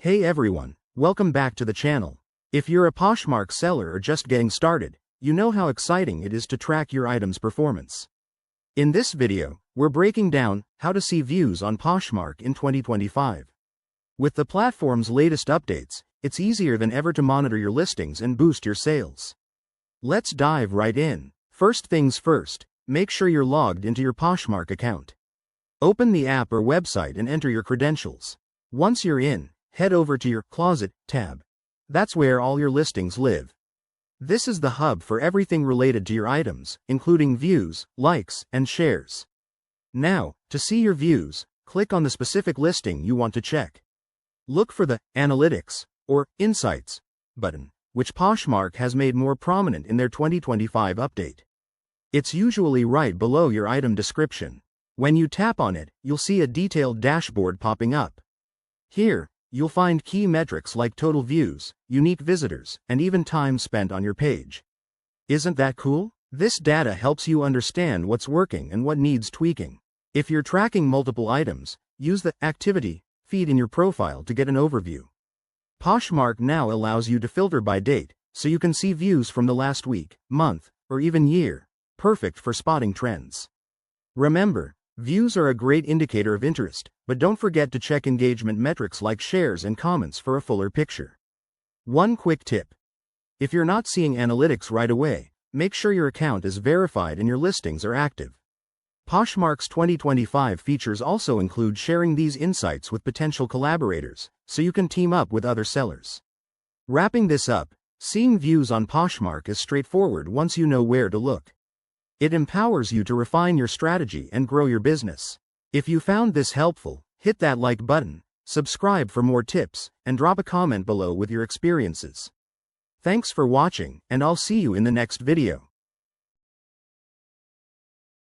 Hey everyone, welcome back to the channel. If you're a Poshmark seller or just getting started, you know how exciting it is to track your item's performance. In this video, we're breaking down how to see views on Poshmark in 2025. With the platform's latest updates, it's easier than ever to monitor your listings and boost your sales. Let's dive right in. First things first, make sure you're logged into your Poshmark account. Open the app or website and enter your credentials. Once you're in, head over to your Closet tab. That's where all your listings live. This is the hub for everything related to your items, including views, likes, and shares. Now, to see your views, click on the specific listing you want to check. Look for the Analytics or Insights button, which Poshmark has made more prominent in their 2025 update. It's usually right below your item description. When you tap on it, you'll see a detailed dashboard popping up. Here, you'll find key metrics like total views, unique visitors, and even time spent on your page. Isn't that cool? This data helps you understand what's working and what needs tweaking. If you're tracking multiple items, use the Activity feed in your profile to get an overview. Poshmark now allows you to filter by date, so you can see views from the last week, month, or even year, perfect for spotting trends. Remember, views are a great indicator of interest, but don't forget to check engagement metrics like shares and comments for a fuller picture. One quick tip. If you're not seeing analytics right away, make sure your account is verified and your listings are active. Poshmark's 2025 features also include sharing these insights with potential collaborators, so you can team up with other sellers. Wrapping this up, seeing views on Poshmark is straightforward once you know where to look. It empowers you to refine your strategy and grow your business. If you found this helpful, hit that like button, subscribe for more tips, and drop a comment below with your experiences. Thanks for watching, and I'll see you in the next video.